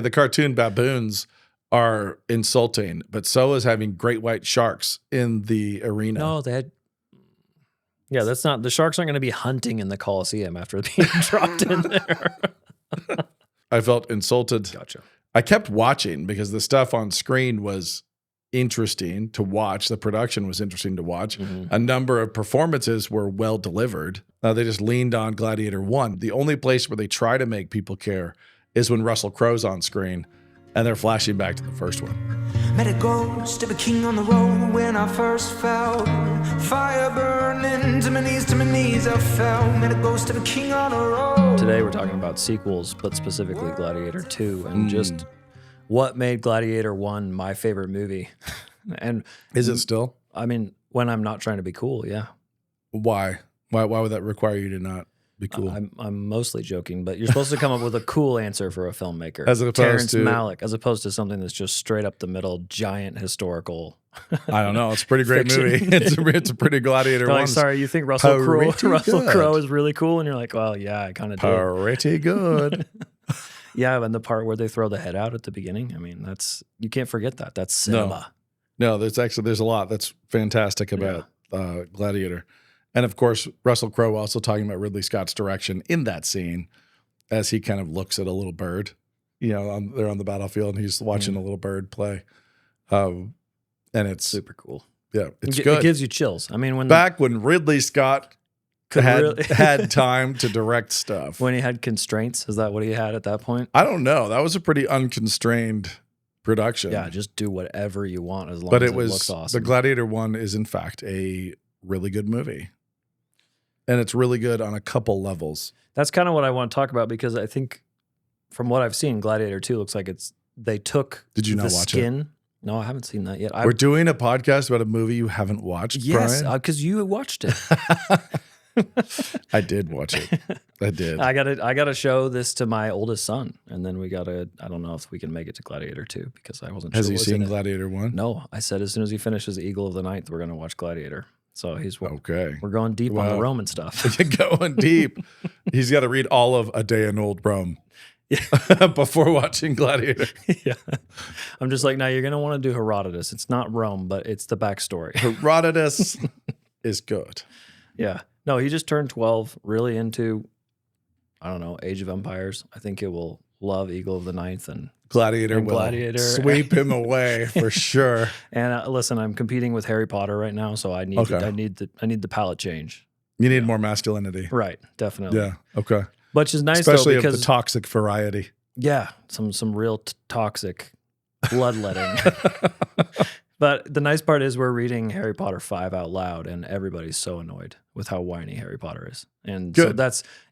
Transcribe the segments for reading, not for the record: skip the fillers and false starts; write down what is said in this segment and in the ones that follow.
The cartoon baboons are insulting, but so is having great white sharks in the arena. No, they had. Yeah, that's not. The sharks aren't going to be hunting in the Coliseum after being dropped in there. I felt insulted. Gotcha. I kept watching because the stuff on screen was interesting to watch. The production was interesting to watch. A number of performances were well delivered. They just leaned on Gladiator 1. The only place where they try to make people care is when Russell Crowe's on screen and they're flashing back to the first one. Met a ghost of a king on the road when I first fell. Fire burning to my knees I fell. Met a ghost of a king on the road. Today we're talking about sequels, but specifically Gladiator 2, and just what made Gladiator 1 my favorite movie. And is it still? I mean, when I'm not trying to be cool, yeah. Why? Why would that require you to not be cool? I'm mostly joking, but you're supposed to come up with a cool answer for a filmmaker. As opposed Terrence to Malick, as opposed to something that's just straight up the middle, giant historical. I don't know. It's a pretty great movie. It's a pretty Gladiator one. Like, sorry, you think Russell Crowe is really cool, and you're like, well, yeah, I kind of do. Pretty good. Yeah, and the part where they throw the head out at the beginning, I mean, you can't forget that. That's cinema. No, there's a lot that's fantastic about Gladiator. And of course, Russell Crowe also talking about Ridley Scott's direction in that scene as he kind of looks at a little bird. You know, they're on the battlefield and he's watching a little bird play. And it's super cool. Yeah, it's good. It gives you chills. I mean, when Ridley Scott had time to direct stuff. When he had constraints, is that what he had at that point? I don't know. That was a pretty unconstrained production. Yeah, just do whatever you want as long as it looks awesome. The Gladiator 1 is in fact a really good movie. And it's really good on a couple levels. That's kind of what I want to talk about because I think from what I've seen, Gladiator 2 looks like they took Did you not watch it? No, I haven't seen that yet. We're doing a podcast about a movie you haven't watched, yes, Brian? Because you watched it. I did watch it. I did. I gotta show this to my oldest son, and then I don't know if we can make it to Gladiator 2 because I wasn't sure. Has he seen Gladiator 1? No, I said as soon as he finishes Eagle of the Ninth, we're gonna watch Gladiator. So okay. We're going deep on the Roman stuff. You're going deep. He's got to read all of A Day in Old Rome before watching Gladiator. Yeah. I'm just like, now you're going to want to do Herodotus. It's not Rome, but it's the backstory. Herodotus is good. Yeah. No, he just turned 12, really into, I don't know, Age of Empires. I think he will love Eagle of the Ninth and Gladiator will sweep him away for sure. And listen, I'm competing with Harry Potter right now, so I need the palette change. You need more masculinity, right? Definitely. Yeah. Okay. Which is nice, especially though, because of the toxic variety. Yeah, some real toxic bloodletting. But the nice part is we're reading Harry Potter 5 out loud, and everybody's so annoyed with how whiny Harry Potter is. And so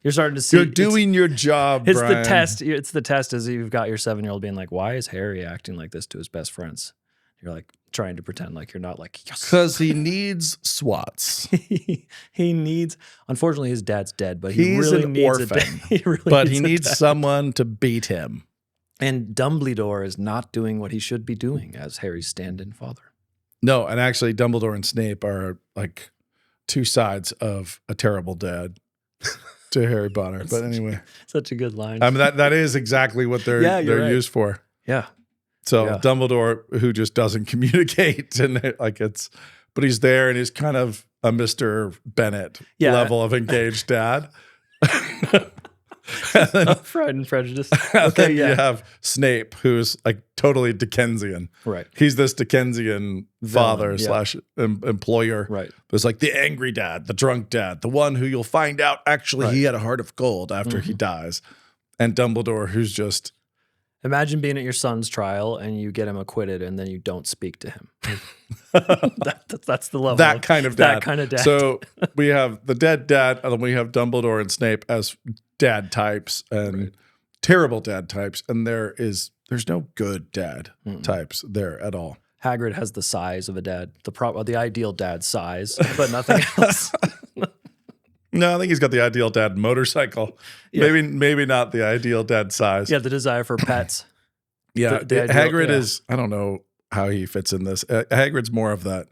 you're starting to see. You're doing your job, It's Brian. the test. It's the test as you've got your 7-year-old being like, why is Harry acting like this to his best friends? You're like trying to pretend like you're not like, yes. Because he needs swats. He needs, unfortunately, his dad's dead, but he's really an needs orphan. He needs someone to beat him. And Dumbledore is not doing what he should be doing as Harry's stand-in father. No, and actually Dumbledore and Snape are like two sides of a terrible dad to Harry Potter. But anyway. Such a good line. I mean, that is exactly what they're right. used for. Yeah. So Dumbledore, who just doesn't communicate, and but he's there, and he's kind of a Mr. Bennett level of engaged dad. Pride and Prejudice. Okay, you have Snape, who's like totally Dickensian. Right. He's this Dickensian father / employer. Right. There's like the angry dad, the drunk dad, the one who you'll find out actually he had a heart of gold after he dies. And Dumbledore, who's just... Imagine being at your son's trial and you get him acquitted and then you don't speak to him. That's the level. That kind of dad. That kind of dad. So we have the dead dad, and then we have Dumbledore and Snape as dad types and terrible dad types. And there's no good dad types there at all. Hagrid has the size of a dad, the ideal dad size, but nothing else. No, I think he's got the ideal dad motorcycle. Yeah. Maybe not the ideal dad size. Yeah, the desire for pets. Yeah, Hagrid is, I don't know how he fits in this. Hagrid's more of that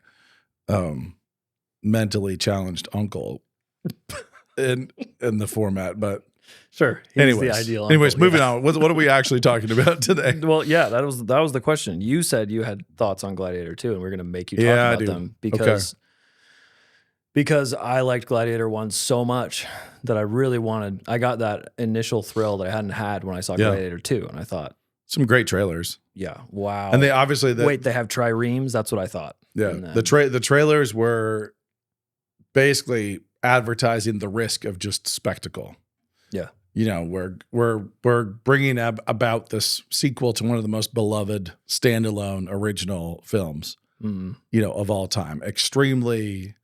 mentally challenged uncle in the format, but Sure. He's the ideal uncle, Anyways, moving yeah. on. What's the ideal uncle? Sure. He's Anyways, the ideal uncle, moving yeah. on. What are we actually talking about today? Well, yeah, that was the question. You said you had thoughts on Gladiator 2, and we're going to make you talk Yeah, I about do. them because I liked Gladiator 1 so much that I got that initial thrill that I hadn't had when I saw Gladiator 2, and I thought, Some great trailers. yeah, wow. And they obviously wait, they have triremes? That's what I thought. Yeah, And then- the trailers were basically advertising the risk of just spectacle. Yeah. You know, we're bringing about this sequel to one of the most beloved standalone original films, you know, of all time. Extremely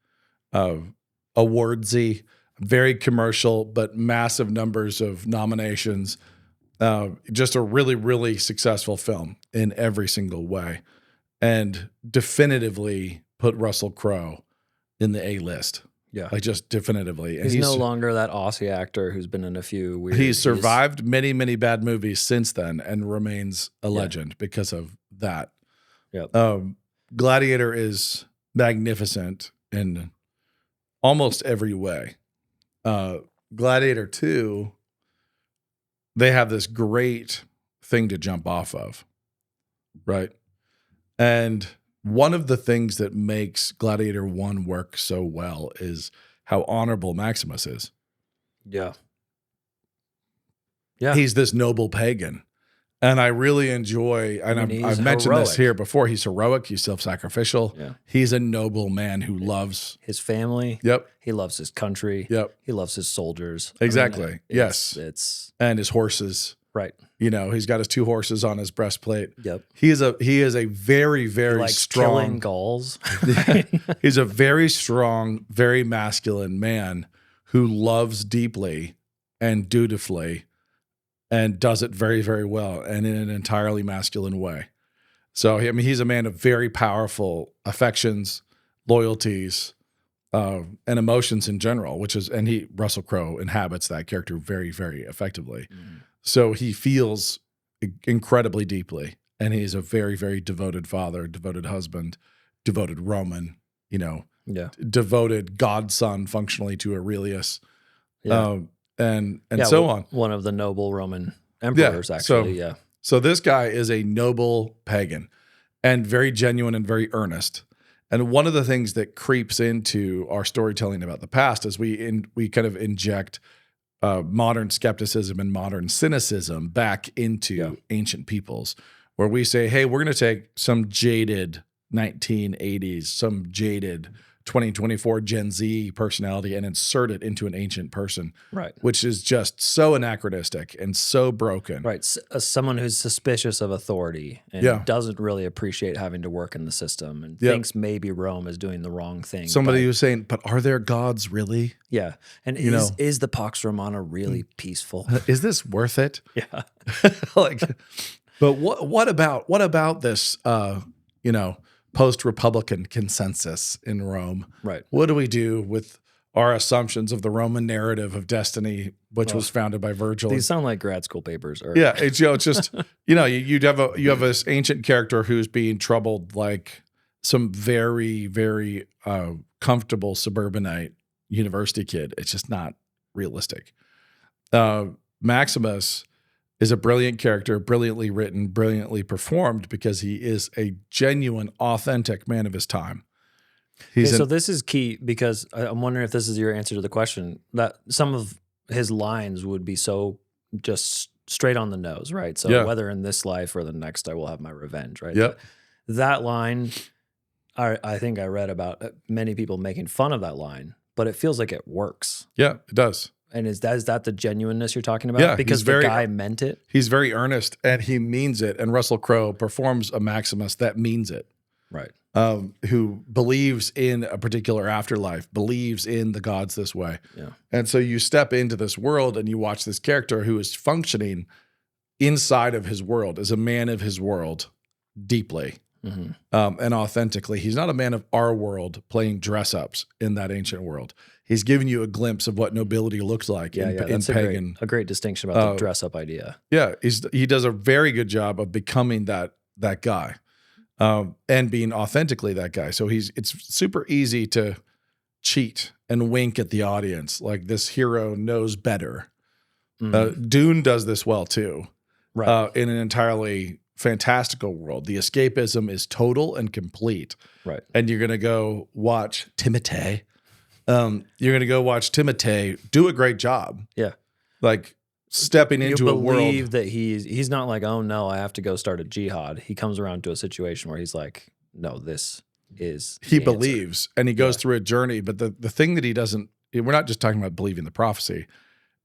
awardsy, very commercial, but massive numbers of nominations. Just a really, really successful film in every single way, and definitively put Russell Crowe in the A-list. Yeah. Like just definitively. And he's no longer that Aussie actor who's been in a few weird. He's survived many, many bad movies since then and remains a legend because of that. Yep. Gladiator is magnificent in almost every way. Gladiator 2, they have this great thing to jump off of, right? And one of the things that makes Gladiator 1 work so well is how honorable Maximus is. Yeah. Yeah. He's this noble pagan. And I really enjoy, and I've mentioned this here before, he's heroic, he's self-sacrificial. Yeah. He's a noble man who loves his family. Yep. He loves his country. Yep. He loves his soldiers. Exactly. I mean, Yes. It's and his horses. right. You know, he's got his 2 horses on his breastplate. Yep. He is a very, very Like strong killing Gauls. He's a very strong, very masculine man who loves deeply and dutifully and does it very, very well and in an entirely masculine way. So, I mean, he's a man of very powerful affections, loyalties, and emotions in general, Russell Crowe inhabits that character very, very effectively. So he feels incredibly deeply, and he's a very, very devoted father, devoted husband, devoted Roman, you know, devoted godson functionally to Aurelius, and so on. One of the noble Roman emperors, actually. So this guy is a noble pagan and very genuine and very earnest. And one of the things that creeps into our storytelling about the past is we kind of inject modern skepticism and modern cynicism back into ancient peoples, where we say, hey, we're going to take some jaded 1980s, some jaded 2024 Gen Z personality and insert it into an ancient person, right? Which is just so anachronistic and so broken. Right. Someone who's suspicious of authority and doesn't really appreciate having to work in the system and thinks maybe Rome is doing the wrong thing. Somebody who's saying, but are there gods really? Yeah. And is the Pax Romana really peaceful? Is this worth it? Yeah. But what about this, post-Republican consensus in Rome? Right. What do we do with our assumptions of the Roman narrative of destiny, which was founded by Virgil? These sound like grad school papers. Yeah, it's just you have this ancient character who's being troubled like some very, very comfortable suburbanite university kid. It's just not realistic. Maximus is a brilliant character, brilliantly written, brilliantly performed, because he is a genuine, authentic man of his time. So this is key, because I'm wondering if this is your answer to the question, that some of his lines would be so just straight on the nose, right? So whether in this life or the next, I will have my revenge, right? Yep. That line, I think I read about many people making fun of that line, but it feels like it works. Yeah, it does. And is that the genuineness you're talking about? Yeah, because the guy meant it? He's very earnest and he means it. And Russell Crowe performs a Maximus that means it. Right. Who believes in a particular afterlife, believes in the gods this way. Yeah. And so you step into this world and you watch this character who is functioning inside of his world, as a man of his world deeply and authentically. He's not a man of our world playing dress-ups in that ancient world. He's giving you a glimpse of what nobility looks like in pagan. A great distinction about the dress-up idea. Yeah, he does a very good job of becoming that guy. And being authentically that guy. So it's super easy to cheat and wink at the audience. Like, this hero knows better. Dune does this well too. Right. In an entirely fantastical world. The escapism is total and complete. Right. And you're going to go watch Timothée. You're going to go watch Timothée do a great job. Yeah. Like stepping into a world. You believe that he's not like, oh no, I have to go start a jihad. He comes around to a situation where he's like, no, this is He believes and he goes through a journey. But the thing that he doesn't, we're not just talking about believing the prophecy.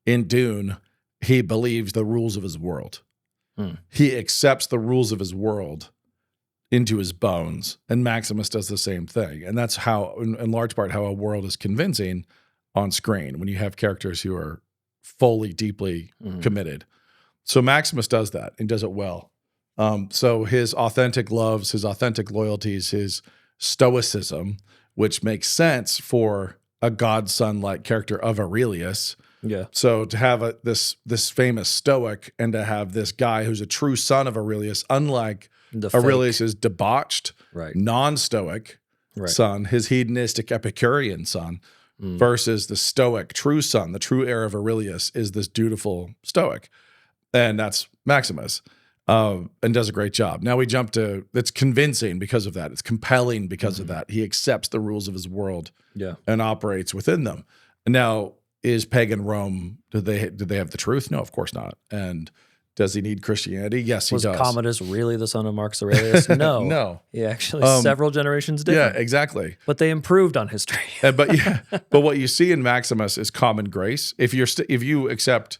In Dune, he believes the rules of his world. He accepts the rules of his world into his bones, and Maximus does the same thing. And that's how, in large part, how a world is convincing on screen when you have characters who are fully, deeply committed. So Maximus does that and does it well. So his authentic loves, his authentic loyalties, his stoicism, which makes sense for a godson-like character of Aurelius. Yeah. So to have this famous Stoic and to have this guy who's a true son of Aurelius, unlike Aurelius's debauched, non-Stoic son, his hedonistic Epicurean son, versus the Stoic true son, the true heir of Aurelius, is this dutiful Stoic, and that's Maximus, and does a great job. Now we jump to it's convincing because of that. It's compelling because of that. He accepts the rules of his world, and operates within them. Now, is pagan Rome, did they have the truth? No, of course not. And does he need Christianity? Yes, he does. Was Commodus really the son of Marcus Aurelius? No. No. He actually several generations did. Yeah, exactly. But they improved on history. But what you see in Maximus is common grace. If you accept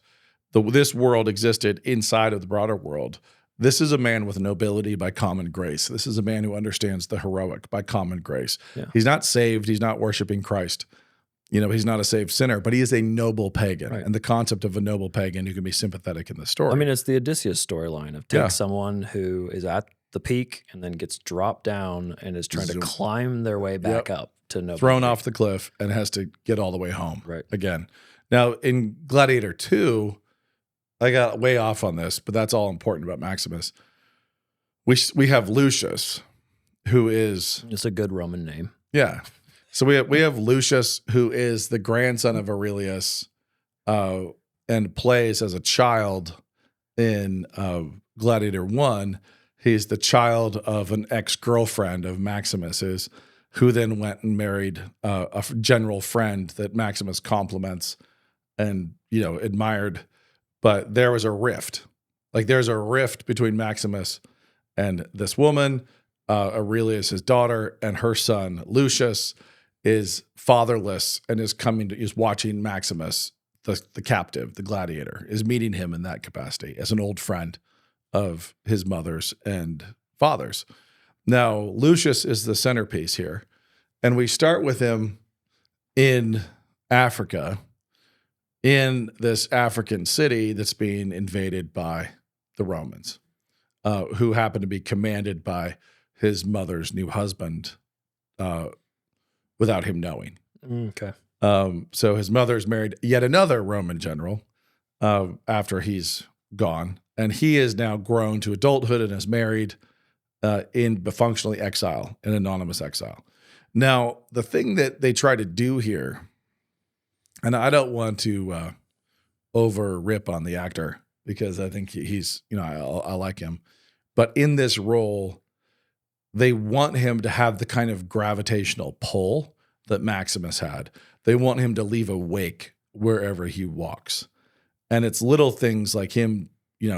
this world existed inside of the broader world, this is a man with nobility by common grace. This is a man who understands the heroic by common grace. Yeah. He's not saved. He's not worshiping Christ. He's not a saved sinner, but he is a noble pagan. Right. And the concept of a noble pagan who can be sympathetic in the story. I mean, it's the Odysseus storyline of take someone who is at the peak and then gets dropped down and is trying to climb their way back up to nobility. Thrown off the cliff and has to get all the way home again. Now, in Gladiator II, I got way off on this, but that's all important about Maximus. We have Lucius, who is... It's a good Roman name. Yeah. So we have Lucius, who is the grandson of Aurelius, and plays as a child in Gladiator I. He's the child of an ex-girlfriend of Maximus's, who then went and married a general friend that Maximus compliments and admired. But there was a rift. Like there's a rift between Maximus and this woman, Aurelius, his daughter, and her son Lucius is fatherless and is watching Maximus, the captive, the gladiator, is meeting him in that capacity as an old friend of his mother's and father's. Now, Lucius is the centerpiece here. And we start with him in Africa, in this African city that's being invaded by the Romans, who happen to be commanded by his mother's new husband, without him knowing. Okay. So his mother's married yet another Roman general after he's gone. And he is now grown to adulthood and is married in functionally exile, in anonymous exile. Now, the thing that they try to do here, and I don't want to over rip on the actor because I think he's, I like him. But in this role, they want him to have the kind of gravitational pull that Maximus had. They want him to leave a wake wherever he walks. And it's little things like him,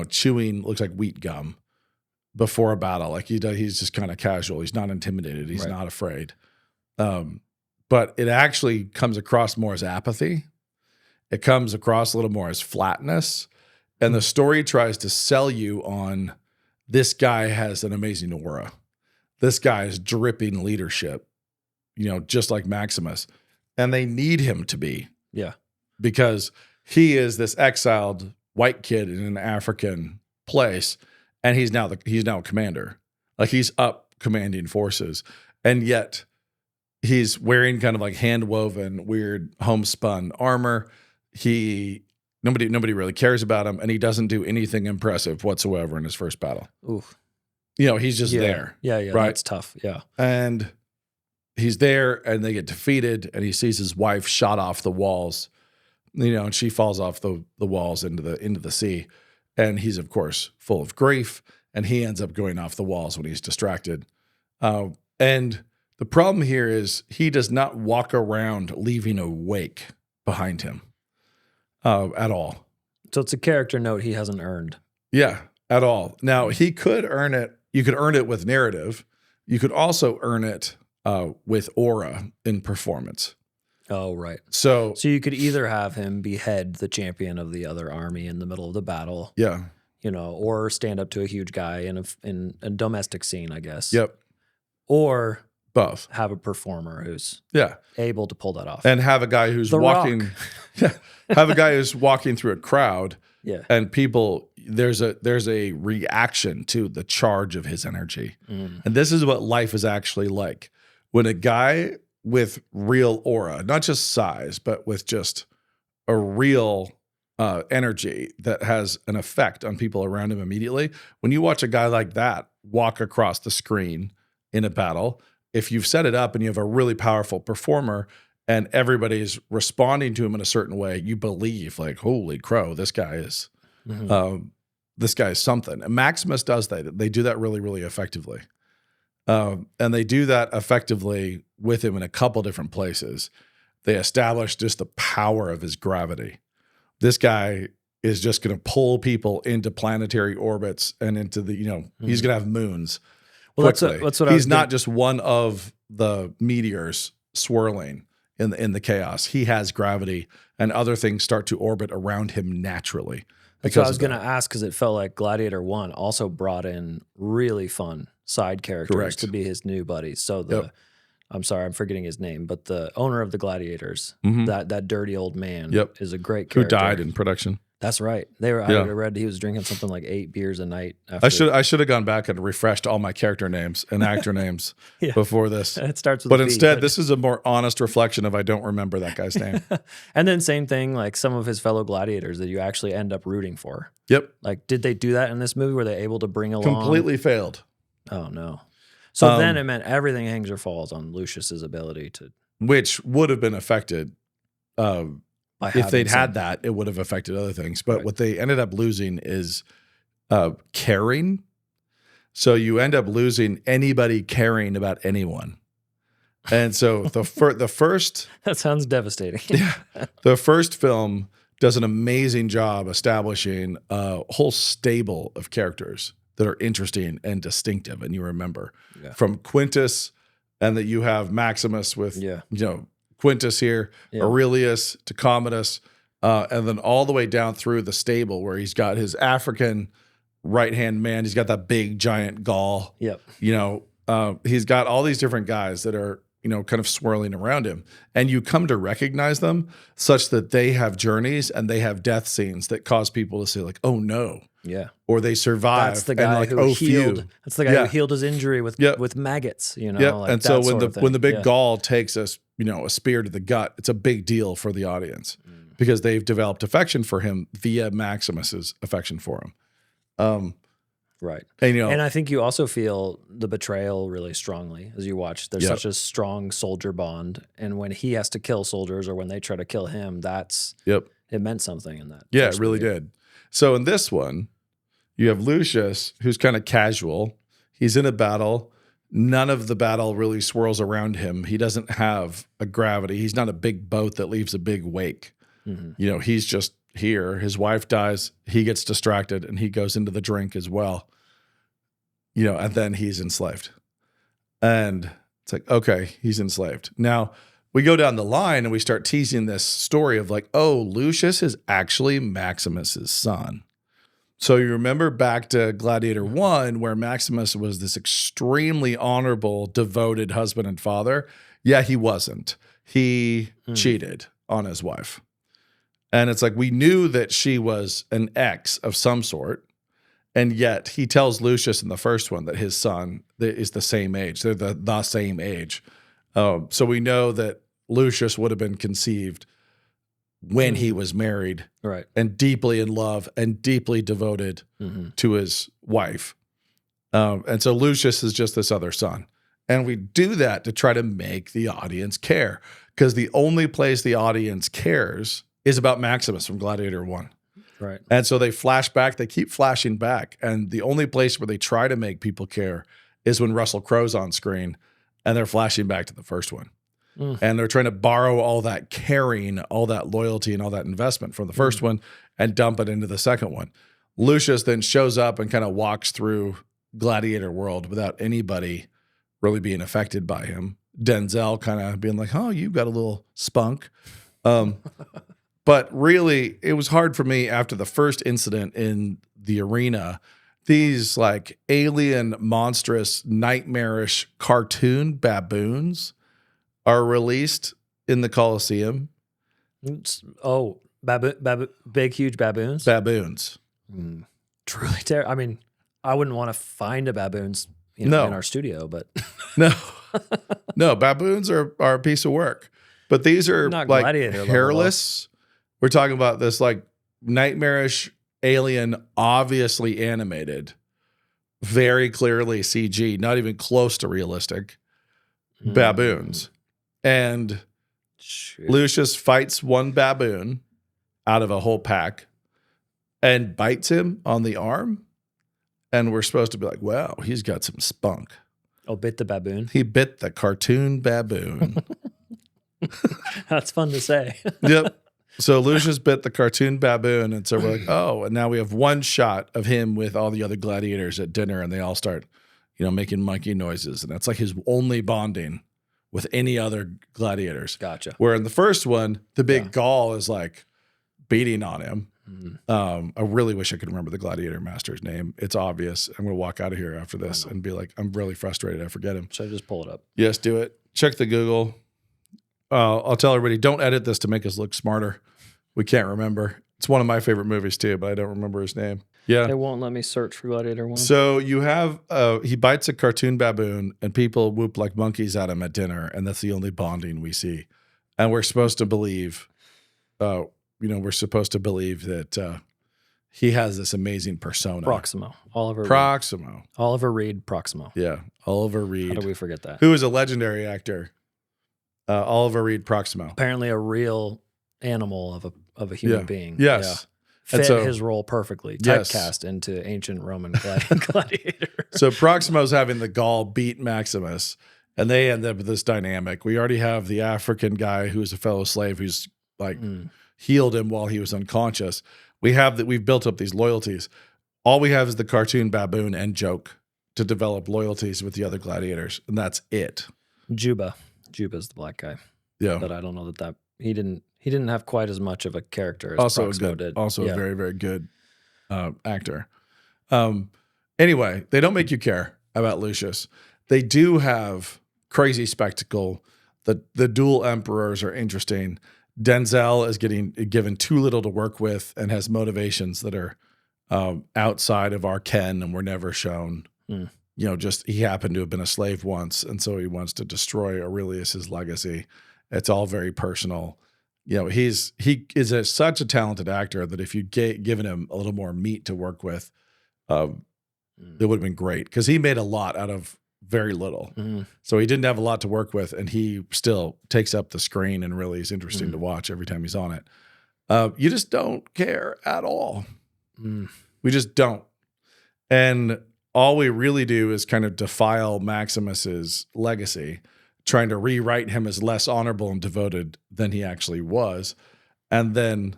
chewing, looks like wheat gum before a battle. Like he's just kind of casual. He's not intimidated. He's not afraid. But it actually comes across more as apathy. It comes across a little more as flatness. And the story tries to sell you on this guy has an amazing aura. This guy is dripping leadership, just like Maximus. And they need him to be. Yeah. Because he is this exiled white kid in an African place, and he's now a commander. Like he's up commanding forces. And yet he's wearing kind of like hand-woven, weird homespun armor. Nobody really cares about him, and he doesn't do anything impressive whatsoever in his first battle. Oof. He's just there. Yeah, right? That's tough. Yeah. And he's there, and they get defeated, and he sees his wife shot off the walls and she falls off the walls into the sea. And he's, of course, full of grief, and he ends up going off the walls when he's distracted. And the problem here is he does not walk around leaving a wake behind him at all. So it's a character note he hasn't earned. Yeah, at all. Now, he could earn it. You could earn it with narrative. You could also earn it with aura in performance. Oh, right. So you could either have him behead the champion of the other army in the middle of the battle. Yeah. Or stand up to a huge guy in a domestic scene, I guess. Yep. Or both. Have a performer who's able to pull that off. And have a guy who's walking have a guy who's walking through a crowd. Yeah. And people, there's a reaction to the charge of his energy. And this is what life is actually like. When a guy with real aura, not just size, but with just a real energy that has an effect on people around him immediately. When you watch a guy like that walk across the screen in a battle, if you've set it up and you have a really powerful performer and everybody's responding to him in a certain way, you believe like, holy crow, this guy is something. And Maximus does that. They do that really, really effectively. And they do that effectively with him in a couple different places. They establish just the power of his gravity. This guy is just going to pull people into planetary orbits and into the, he's going to have moons. Well, that's what he's not just one of the meteors swirling in the chaos. He has gravity, and other things start to orbit around him naturally. That's what I was going to ask, because it felt like Gladiator 1 also brought in really fun side characters to be his new buddies. So I'm sorry, I'm forgetting his name, but the owner of the Gladiators, that dirty old man, is a great character. Who died in production. That's right. I read he was drinking something like 8 beers a night. I should have gone back and refreshed all my character names and actor names before this. It starts with but instead, this is a more honest reflection of I don't remember that guy's name. And then same thing, like some of his fellow gladiators that you actually end up rooting for. Yep. Like, did they do that in this movie? Were they able to bring along? Completely failed. Oh, no. So then it meant everything hangs or falls on Lucius's ability to... Which would have been affected... if they'd had that, it would have affected other things. But what they ended up losing is caring. So you end up losing anybody caring about anyone. And so the first... That sounds devastating. The first film does an amazing job establishing a whole stable of characters that are interesting and distinctive. And you remember from Quintus, and that you have Maximus with, Quintus here, Aurelius to Commodus, and then all the way down through the stable where he's got his African right-hand man. He's got that big giant Gaul. Yep. He's got all these different guys that are, kind of swirling around him. And you come to recognize them such that they have journeys and they have death scenes that cause people to say like, oh no. Yeah. Or they survive. That's the guy who healed. That's the guy who healed his injury with maggots, Like and so when the big Gaul takes a spear to the gut, it's a big deal for the audience because they've developed affection for him via Maximus's affection for him. Right. And I think you also feel the betrayal really strongly as you watch. There's such a strong soldier bond. And when he has to kill soldiers or when they try to kill him, it meant something in that. Yeah, it really did. So in this one, you have Lucius, who's kind of casual. He's in a battle. None of the battle really swirls around him. He doesn't have a gravity. He's not a big boat that leaves a big wake. He's just here. His wife dies. He gets distracted and he goes into the drink as well. And then he's enslaved. And it's like, okay, he's enslaved. Now, we go down the line and we start teasing this story of like, oh, Lucius is actually Maximus's son. So you remember back to Gladiator 1 where Maximus was this extremely honorable, devoted husband and father. Yeah, he wasn't. He cheated on his wife. And it's like we knew that she was an ex of some sort. And yet he tells Lucius in the first one that his son is the same age. They're the same age. So we know that Lucius would have been conceived when he was married, right, and deeply in love and deeply devoted to his wife. And so Lucius is just this other son. And we do that to try to make the audience care, because the only place the audience cares is about Maximus from Gladiator 1. Right. And so they flash back, they keep flashing back. And the only place where they try to make people care is when Russell Crowe's on screen and they're flashing back to the first one. And they're trying to borrow all that caring, all that loyalty, and all that investment from the first one and dump it into the second one. Lucius then shows up and kind of walks through Gladiator world without anybody really being affected by him. Denzel kind of being like, oh, you got a little spunk. But really, it was hard for me after the first incident in the arena. These like alien, monstrous, nightmarish cartoon baboons are released in the Colosseum. Oh, big, huge baboons? Baboons. Truly terrible. I mean, I wouldn't want to find a baboons in our studio, but No, baboons are a piece of work. But these are Not like Gladiator hairless. We're talking about this like nightmarish alien, obviously animated, very clearly CG, not even close to realistic baboons. And Lucius fights one baboon out of a whole pack and bites him on the arm. And we're supposed to be like, wow, he's got some spunk. Oh, bit the baboon? He bit the cartoon baboon. That's fun to say. Yep. So Lucius bit the cartoon baboon. And so we're like, oh, and now we have one shot of him with all the other gladiators at dinner. And they all start, making monkey noises. And that's like his only bonding with any other gladiators. Gotcha. Where in the first one, the big Gaul is like beating on him. I really wish I could remember the gladiator master's name. It's obvious. I'm going to walk out of here after this and be like, I'm really frustrated. I forget him. Should I just pull it up? Yes, do it. Check the Google. I'll tell everybody, don't edit this to make us look smarter. We can't remember. It's one of my favorite movies too, but I don't remember his name. Yeah. They won't let me search for Gladiator 1. So you have, he bites a cartoon baboon and people whoop like monkeys at him at dinner. And that's the only bonding we see. And we're supposed to believe, that he has this amazing persona. Proximo. Oliver Reed Proximo. Yeah. Oliver Reed. How do we forget that? Who is a legendary actor. Oliver Reed Proximo. Apparently a real animal of a human being. Yes. Fit his role perfectly. Typecast into ancient Roman gladiator. So Proximo's having the Gaul beat Maximus, and they end up with this dynamic. We already have the African guy who's a fellow slave who's like healed him while he was unconscious. We have that. We've built up these loyalties. All we have is the cartoon baboon and joke to develop loyalties with the other gladiators, and that's it. Juba's the black guy. Yeah, but I don't know that he didn't have quite as much of a character as Proximo did. Also a very, very good actor. Anyway, they don't make you care about Lucius. They do have crazy spectacle. The dual emperors are interesting. Denzel is getting given too little to work with and has motivations that are outside of our ken and were never shown. Just he happened to have been a slave once, and so he wants to destroy Aurelius's legacy. It's all very personal. He is such a talented actor that if you'd given him a little more meat to work with, it would have been great because he made a lot out of very little. So he didn't have a lot to work with, and he still takes up the screen and really is interesting to watch every time he's on it. You just don't care at all. We just don't. And all we really do is kind of defile Maximus's legacy, trying to rewrite him as less honorable and devoted than he actually was, and then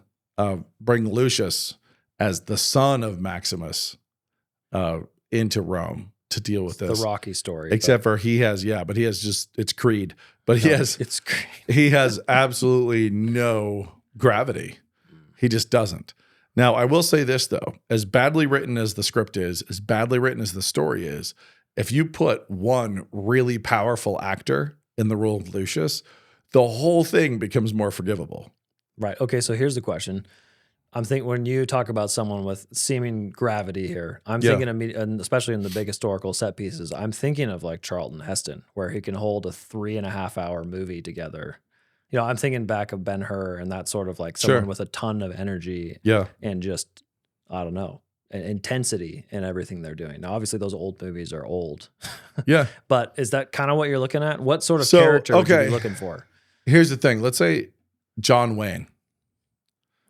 bring Lucius as the son of Maximus into Rome to deal with this. The Rocky story. Except for he has it's Creed, but it's Creed. He has absolutely no gravity. He just doesn't. Now, I will say this, though. As badly written as the script is, as badly written as the story is, if you put one really powerful actor in the role of Lucius, the whole thing becomes more forgivable. Right. Okay, so here's the question. I'm thinking when you talk about someone with seeming gravity here, I'm thinking and especially in the big historical set pieces, I'm thinking of like Charlton Heston, where he can hold a 3.5 hour movie together. I'm thinking back of Ben-Hur and that sort of like someone with a ton of energy and just, I don't know, intensity in everything they're doing. Now, obviously those old movies are old. Yeah. But is that kind of what you're looking at? What sort of character would you be looking for? Here's the thing. Let's say John Wayne.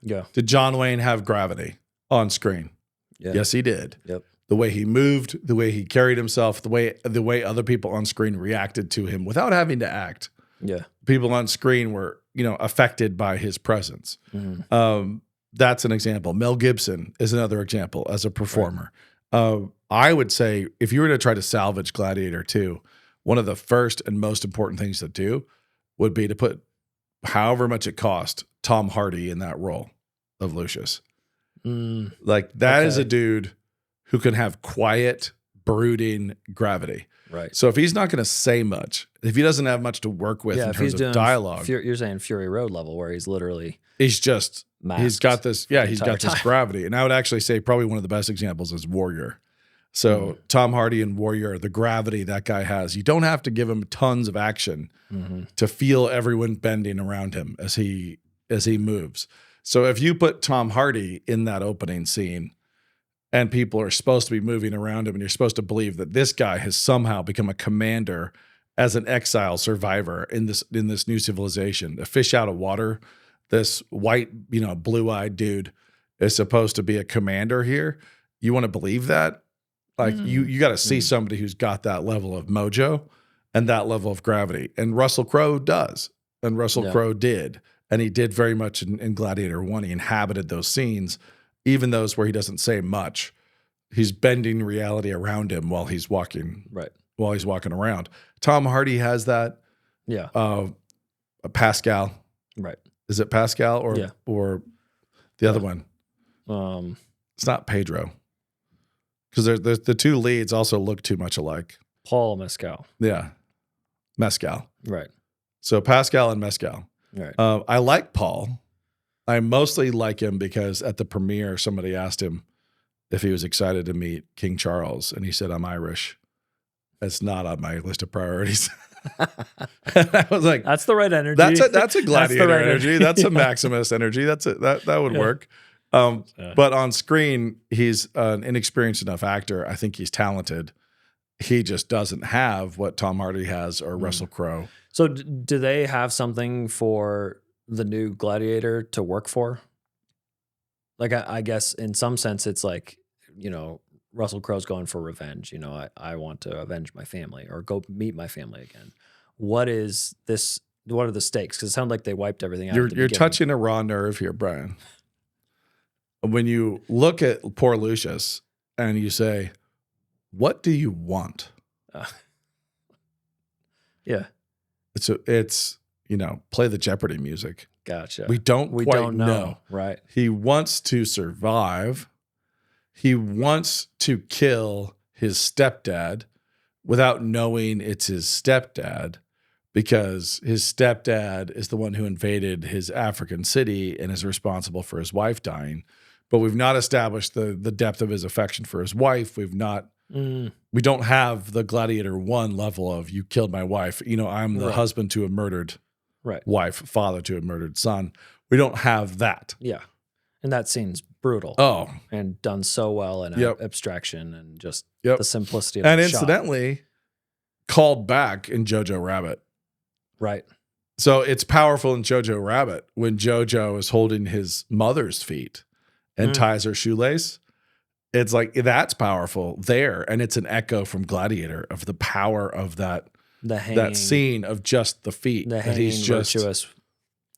Yeah. Did John Wayne have gravity on screen? Yeah. Yes, he did. Yep. The way he moved, the way he carried himself, the way other people on screen reacted to him without having to act. Yeah. People on screen were, affected by his presence. That's an example. Mel Gibson is another example as a performer. Right. I would say if you were to try to salvage Gladiator II, one of the first and most important things to do would be to put however much it cost Tom Hardy in that role of Lucius. Like that is a dude who can have quiet, brooding gravity. Right. So if he's not going to say much, if he doesn't have much to work with in terms of dialogue, you're saying Fury Road level where he's literally he's got this time. gravity. And I would actually say probably one of the best examples is Warrior. So Tom Hardy in Warrior, the gravity that guy has, you don't have to give him tons of action to feel everyone bending around him as he moves. So if you put Tom Hardy in that opening scene and people are supposed to be moving around him and you're supposed to believe that this guy has somehow become a commander as an exile survivor in this new civilization, a fish out of water, this white, blue-eyed dude is supposed to be a commander here. You want to believe that? Like you got to see somebody who's got that level of mojo and that level of gravity. And Russell Crowe does. And Russell Crowe did. And he did very much in Gladiator I. He inhabited those scenes, even those where he doesn't say much. He's bending reality around him while he's walking. Right. While he's walking around. Tom Hardy has that. Yeah. Pascal. Right. Is it Pascal or the other one? It's not Pedro. Because the two leads also look too much alike. Paul Mescal. Yeah. Mescal. Right. So Pascal and Mescal. Right. I like Paul. I mostly like him because at the premiere, somebody asked him if he was excited to meet King Charles. And he said, I'm Irish. It's not on my list of priorities. And I was like, that's the right energy. That's a Gladiator energy. That's a Maximus energy. That would work. But on screen, he's an inexperienced enough actor. I think he's talented. He just doesn't have what Tom Hardy has or Russell Crowe. So do they have something for the new Gladiator to work for? Like, I guess in some sense, it's like, Russell Crowe's going for revenge. I want to avenge my family or go meet my family again. What is this? What are the stakes? Because it sounds like they wiped everything out. You're touching a raw nerve here, Brian. When you look at poor Lucius and you say, what do you want? Yeah. It's play the Jeopardy music. Gotcha. We don't know. Right. He wants to survive. He wants to kill his stepdad without knowing it's his stepdad because his stepdad is the one who invaded his African city and is responsible for his wife dying. But we've not established the depth of his affection for his wife. We don't have the Gladiator I level of you killed my wife. I'm the husband to a murdered wife, father to a murdered son. We don't have that. Yeah. And that scene's brutal. Oh. And done so well in abstraction and just the simplicity of and the incidentally, called back in Jojo Rabbit. Right. So it's powerful in Jojo Rabbit when Jojo is holding his mother's feet and ties her shoelace. It's like, that's powerful there. And it's an echo from Gladiator of the power of that scene of just the feet. The hanging, virtuous.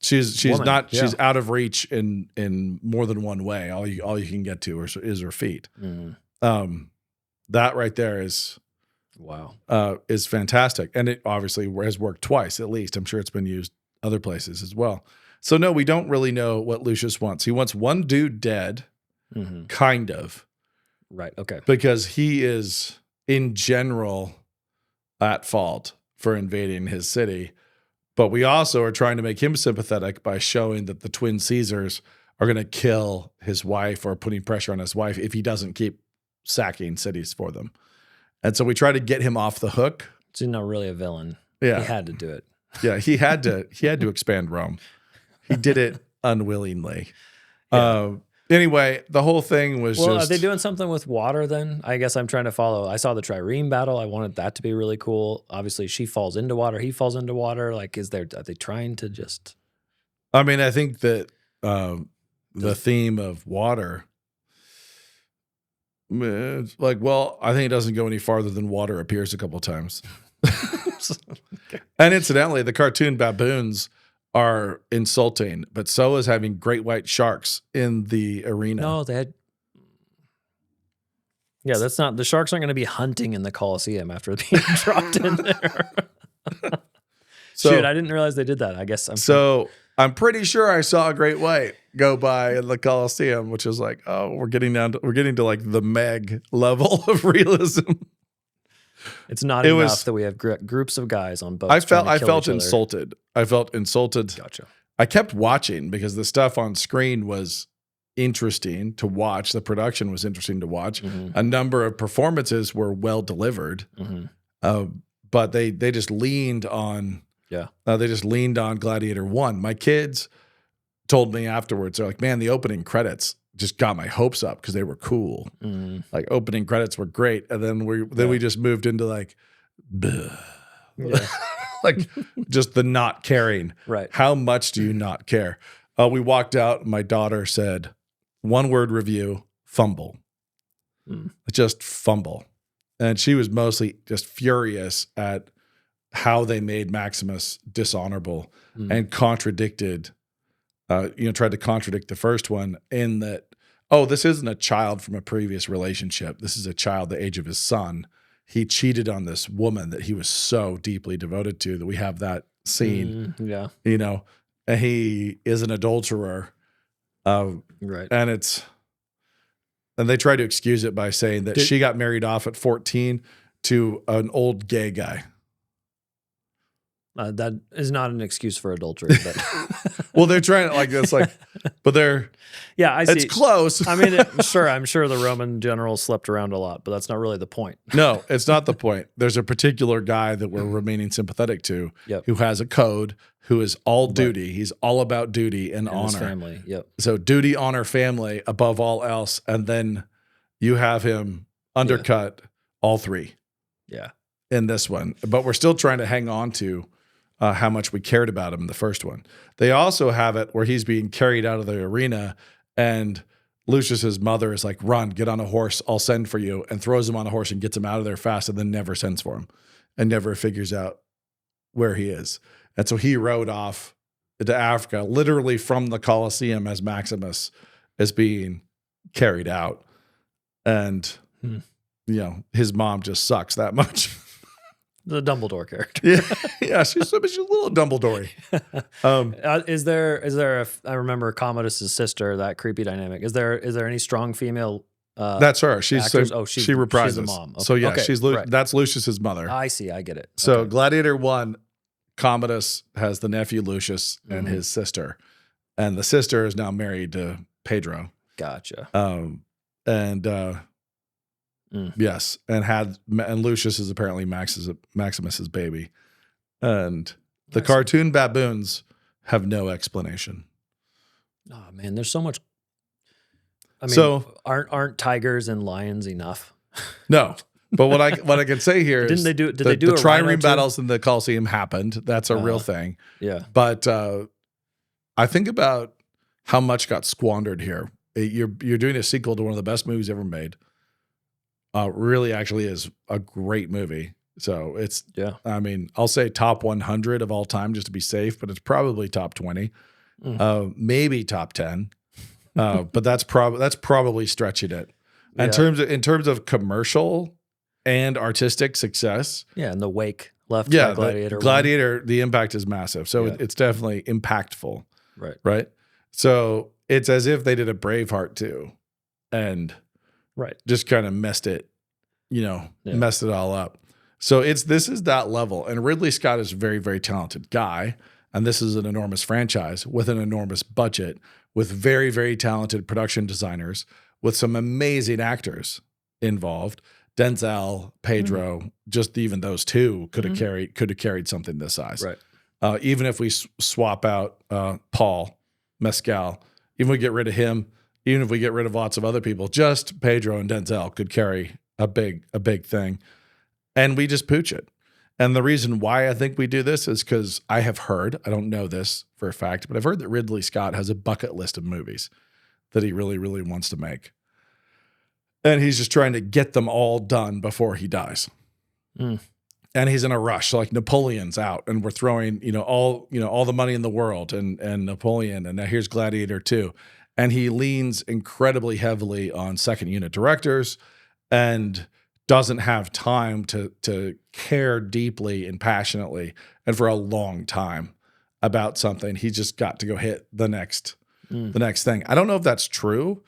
She's woman. She's out of reach in more than one way. All you can get to is her feet. That right there is is fantastic. And it obviously has worked twice at least. I'm sure it's been used other places as well. So no, we don't really know what Lucius wants. He wants one dude dead, kind of. Right. Okay. Because he is in general at fault for invading his city. But we also are trying to make him sympathetic by showing that the twin Caesars are going to kill his wife or putting pressure on his wife if he doesn't keep sacking cities for them. And so we try to get him off the hook. So he's not really a villain. Yeah. He had to do it. Yeah, he had to expand Rome. He did it unwillingly. Anyway, the whole thing was are they doing something with water then? I guess I'm trying to follow. I saw the trireme battle. I wanted that to be really cool. Obviously, she falls into water. He falls into water. Like, are they trying to just... I mean, I think that the theme of water. It's like, well, I think it doesn't go any farther than water appears a couple of times. Okay. And incidentally, the cartoon baboons are insulting, but so is having great white sharks in the arena. No, they had. Yeah, that's not. The sharks aren't going to be hunting in the Coliseum after being dropped in there. So, Shoot, I didn't realize they did that. I guess I'm pretty sure I saw a great white go by in the Coliseum, which is like, oh, we're getting to like the Meg level of realism. It's not enough that we have groups of guys on boats. I felt insulted. I felt insulted. Gotcha. I kept watching because the stuff on screen was interesting to watch. The production was interesting to watch. Mm-hmm. A number of performances were well delivered, but they just leaned on. Yeah. They just leaned on Gladiator I. My kids told me afterwards, they're like, man, the opening credits just got my hopes up because they were cool. Mm. Like opening credits were great. And then we just moved into like, like just the not caring. Right. How much do you not care? We walked out. My daughter said, one word review, fumble. Just fumble. And she was mostly just furious at how they made Maximus dishonorable and contradicted, tried to contradict the first one in that, oh, this isn't a child from a previous relationship. This is a child the age of his son. He cheated on this woman that he was so deeply devoted to that we have that scene, and he is an adulterer. Right. And they try to excuse it by saying that she got married off at 14 to an old gay guy. That is not an excuse for adultery. But well, they're trying to but they're I see. It's close. I mean, I'm sure the Roman generals slept around a lot, but that's not really the point. No, it's not the point. There's a particular guy that we're remaining sympathetic to who has a code, who is all duty. He's all about duty and honor. His family. Yep. So duty, honor, family above all else. And then you have him undercut all three. Yeah. In this one. But we're still trying to hang on to how much we cared about him in the first one. They also have it where he's being carried out of the arena and Lucius's mother is like, run, get on a horse, I'll send for you, and throws him on a horse and gets him out of there fast and then never sends for him and never figures out where he is. And so he rode off to Africa, literally from the Colosseum as Maximus is being carried out. And, his mom just sucks that much. The Dumbledore character. Yeah, she's a little Dumbledore. Is there I remember Commodus's sister, that creepy dynamic. Is there any strong female that's her. She reprises. She's the mom. Okay. So yeah, Okay. That's Lucius's mother. I see, I get it. So okay. Gladiator I, Commodus has the nephew Lucius and his sister. And the sister is now married to Pedro. Gotcha. Yes, and Lucius is apparently Maximus's baby, and the cartoon baboons have no explanation. Oh man, there's so much. I mean, aren't tigers and lions enough? No, but what I can say here is they do the trireme battles in the Colosseum happened. That's a real thing. Yeah, but I think about how much got squandered here. You're doing a sequel to one of the best movies ever made. Really actually is a great movie. So I mean, I'll say top 100 of all time just to be safe, but it's probably top 20, maybe top 10. But that's probably stretching it. In terms of commercial and artistic success. Yeah. And the wake left by Gladiator, the impact is massive. So it's definitely impactful. Right. Right. So it's as if they did a Braveheart too. And just kind of messed it all up. So this is that level. And Ridley Scott is a very, very talented guy. And this is an enormous franchise with an enormous budget, with very, very talented production designers, with some amazing actors involved. Denzel, Pedro, just even those two could have carried something this size. Right. Even if we swap out Paul Mescal, even if we get rid of him, even if we get rid of lots of other people, just Pedro and Denzel could carry a big thing. And we just pooch it. And the reason why I think we do this is because I have heard, I don't know this for a fact, but I've heard that Ridley Scott has a bucket list of movies. that he really, really wants to make. And he's just trying to get them all done before he dies. And he's in a rush. So like Napoleon's out and we're throwing, all the money in the world and Napoleon. And now here's Gladiator II. And he leans incredibly heavily on second unit directors and doesn't have time to care deeply and passionately and for a long time about something. He's just got to go hit the next thing. I don't know if that's true,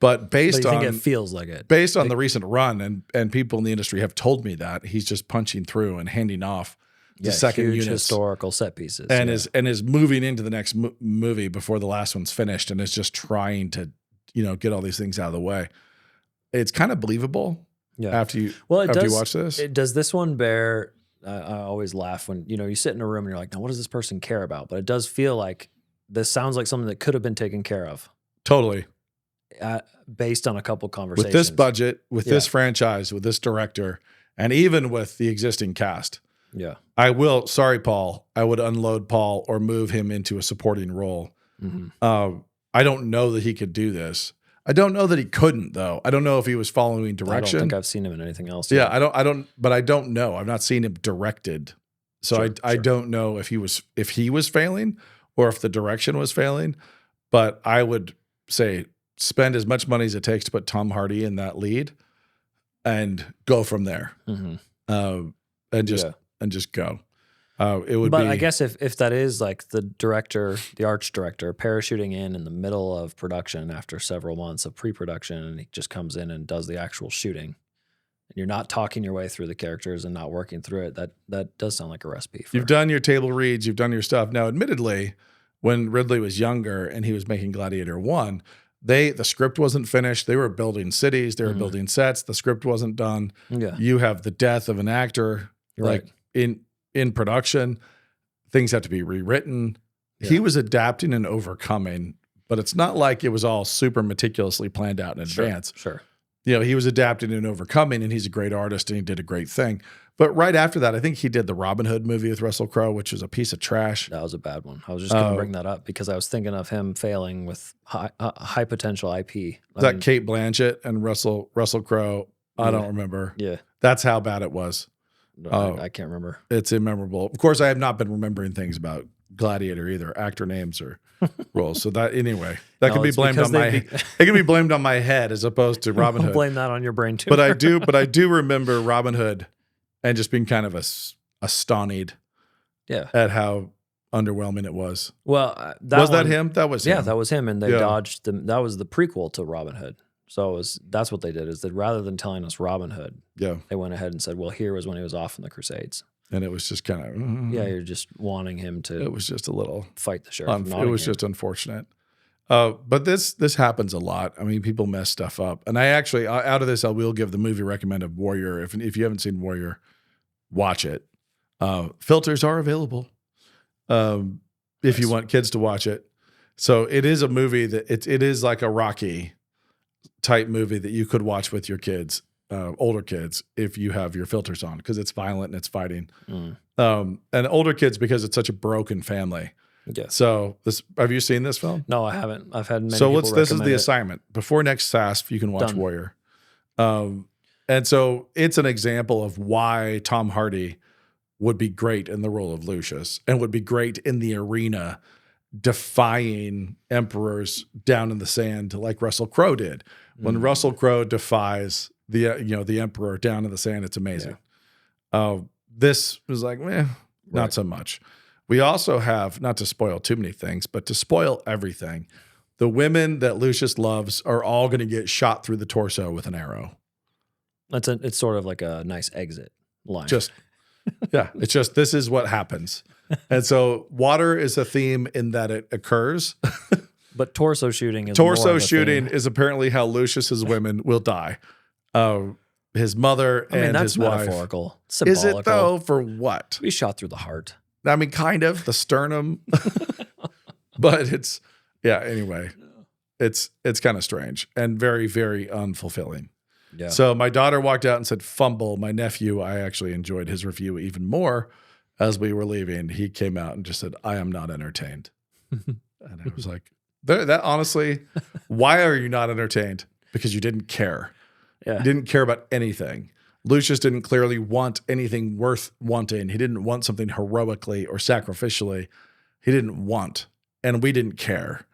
but based on it feels like it. Based on the recent run and people in the industry have told me that he's just punching through and handing off the second huge units, historical set pieces, and is moving into the next movie before the last one's finished, and is just trying to get all these things out of the way. It's kind of believable. Yeah. After you watch this, does this one bear? I always laugh when you sit in a room and you're like, now what does this person care about? But it does feel like this sounds like something that could have been taken care of. Totally. Based on a couple conversations. With this budget, with this franchise, with this director, and even with the existing cast. Yeah. Sorry, Paul, I would unload Paul or move him into a supporting role. I don't know that he could do this. I don't know that he couldn't, though. I don't know if he was following direction. I don't think I've seen him in anything else. Yeah, but I don't know. I've not seen him directed. So I don't know if he was failing or if the direction was failing. But I would say spend as much money as it takes to put Tom Hardy in that lead and go from there. And just go. But I guess if that is like the director, the arch director, parachuting in the middle of production after several months of pre-production, and he just comes in and does the actual shooting, and you're not talking your way through the characters and not working through it, that does sound like a recipe. You've done your table reads, you've done your stuff. Now, admittedly, when Ridley was younger and he was making Gladiator I, the script wasn't finished. They were building cities, they were building sets. The script wasn't done. Yeah. You have the death of an actor, right. like in production, things have to be rewritten. Yeah. He was adapting and overcoming, but it's not like it was all super meticulously planned out in advance. Sure. He was adapting and overcoming, and he's a great artist and he did a great thing. But right after that, I think he did the Robin Hood movie with Russell Crowe, which was a piece of trash. That was a bad one. I was just going to bring that up because I was thinking of him failing with high potential IP. Kate Blanchett and Russell Crowe? I don't remember. Yeah. That's how bad it was. No, I can't remember. It's immemorable. Of course, I have not been remembering things about Gladiator either, actor names or roles. So that could be blamed on it can be blamed on my head as opposed to Robin Hood. Blame that on your brain too. But I do remember Robin Hood and just being kind of astonished at how underwhelming it was. Well, that him? That was him. Yeah, that was him, and they dodged them. That was the prequel to Robin Hood. So that's what they did, is that rather than telling us Robin Hood, they went ahead and said, well, here was when he was off in the Crusades. And it was just kind of... you're just wanting him to... It was just a little... Fight the sheriff. It was just unfortunate. But this happens a lot. I mean, people mess stuff up. And I actually, out of this, I will give the movie recommend of Warrior. If you haven't seen Warrior, watch it. Filters are available if you want kids to watch it. So it is a movie that... It is like a Rocky type movie that you could watch with your kids, older kids, if you have your filters on, because it's violent and it's fighting. And older kids, because it's such a broken family. Yeah. So have you seen this film? No, I haven't. I've had many. So this is the assignment. Before next SASP, you can watch Warrior. And so it's an example of why Tom Hardy would be great in the role of Lucius and would be great in the arena, defying emperors down in the sand like Russell Crowe did. When Russell Crowe defies the emperor down in the sand, it's amazing. This was like, not so much. We also have, not to spoil too many things, but to spoil everything, the women that Lucius loves are all going to get shot through the torso with an arrow. It's sort of like a nice exit line. It's just, this is what happens. And so water is a theme in that it occurs. But torso shooting is is apparently how Lucius's women will die. His mother and his wife. Metaphorical. Symbolical. Is it though? For what? We shot through the heart. I mean, kind of the sternum, but anyway, it's kind of strange and very, very unfulfilling. Yeah. So my daughter walked out and said, fumble. My nephew, I actually enjoyed his review even more. As we were leaving, he came out and just said, I am not entertained. And I was like, That honestly, why are you not entertained? Because you didn't care. Yeah. You didn't care about anything. Lucius didn't clearly want anything worth wanting. He didn't want something heroically or sacrificially. He didn't want. And we didn't care.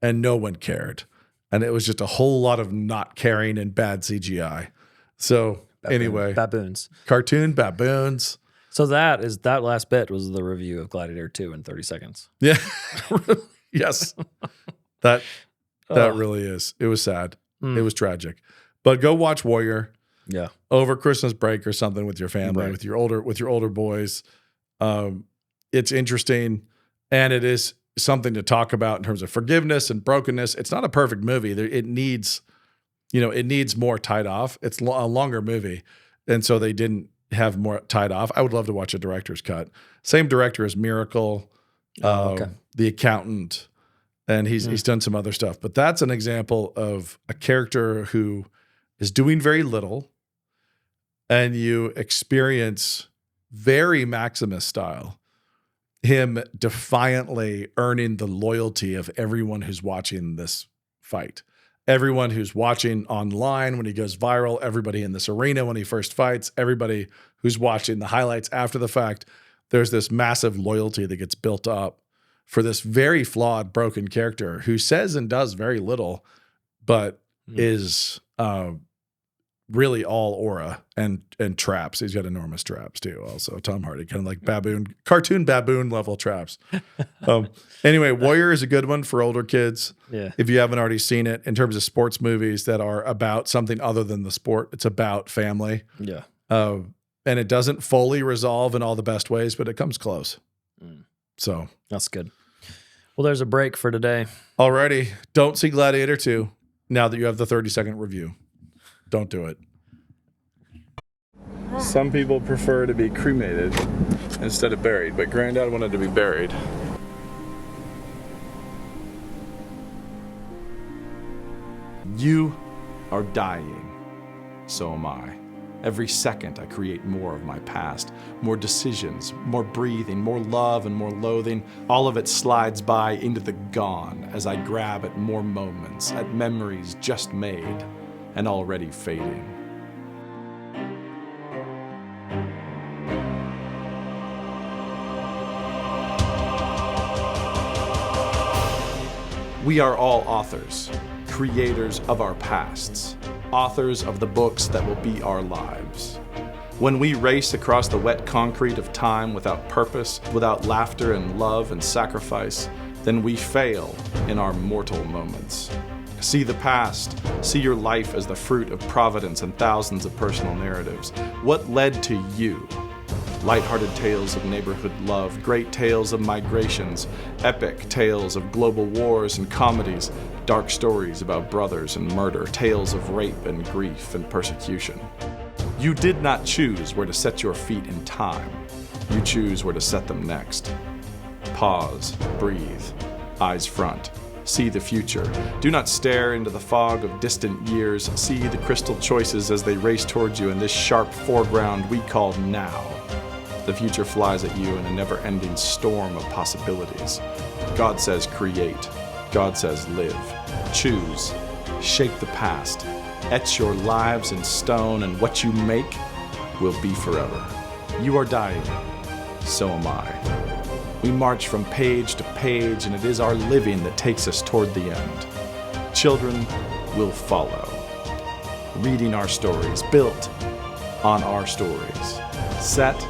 And no one cared. And it was just a whole lot of not caring and bad CGI. So anyway. Baboons. Cartoon baboons. So that last bit was the review of Gladiator 2 in 30 seconds. Yeah. Yes. That really is. It was sad. It was tragic. But go watch Warrior. Yeah. Over Christmas break or something with your family, Right. with your older boys. It's interesting, and it is something to talk about in terms of forgiveness and brokenness. It's not a perfect movie. It needs more tied off. It's a longer movie, and so they didn't have more tied off. I would love to watch a director's cut. Same director as Miracle, The Accountant, and he's done some other stuff. But that's an example of a character who is doing very little, and you experience very Maximus style, him defiantly earning the loyalty of everyone who's watching this fight. Everyone who's watching online when he goes viral, everybody in this arena when he first fights, everybody who's watching the highlights after the fact. There's this massive loyalty that gets built up for this very flawed, broken character who says and does very little, but is really all aura and traps. He's got enormous traps too. Also, Tom Hardy, kind of like cartoon baboon level traps. Anyway, Warrior is a good one for older kids. Yeah. If you haven't already seen it, in terms of sports movies that are about something other than the sport, it's about family. Yeah. And it doesn't fully resolve in all the best ways, but it comes close. So That's good. Well, there's a break for today. alrighty, don't see Gladiator 2 now that you have the 30-second review. Don't do it. Some people prefer to be cremated instead of buried, but Granddad wanted to be buried. You are dying. So am I. Every second I create more of my past, more decisions, more breathing, more love and more loathing. All of it slides by into the gone as I grab at more moments, at memories just made and already fading. We are all authors, creators of our pasts, authors of the books that will be our lives. When we race across the wet concrete of time without purpose, without laughter and love and sacrifice, then we fail in our mortal moments. See the past, see your life as the fruit of providence and thousands of personal narratives. What led to you? Lighthearted tales of neighborhood love, great tales of migrations, epic tales of global wars and comedies, dark stories about brothers and murder, tales of rape and grief and persecution. You did not choose where to set your feet in time. You choose where to set them next. Pause, breathe, eyes front. See the future. Do not stare into the fog of distant years. See the crystal choices as they race towards you in this sharp foreground we call now. The future flies at you in a never-ending storm of possibilities. God says create. God says live. Choose. Shape the past. Etch your lives in stone, and what you make will be forever. You are dying. So am I. We march from page to page, and it is our living that takes us toward the end. Children will follow, reading our stories, built on our stories, set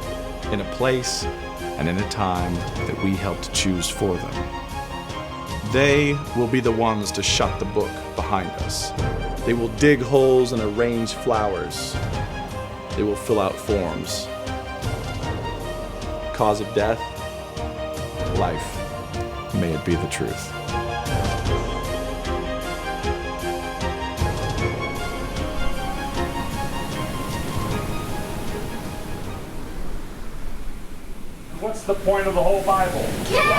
in a place and in a time that we helped choose for them. They will be the ones to shut the book behind us. They will dig holes and arrange flowers. They will fill out forms. Cause of death? Life. May it be the truth. What's the point of the whole Bible? Kill the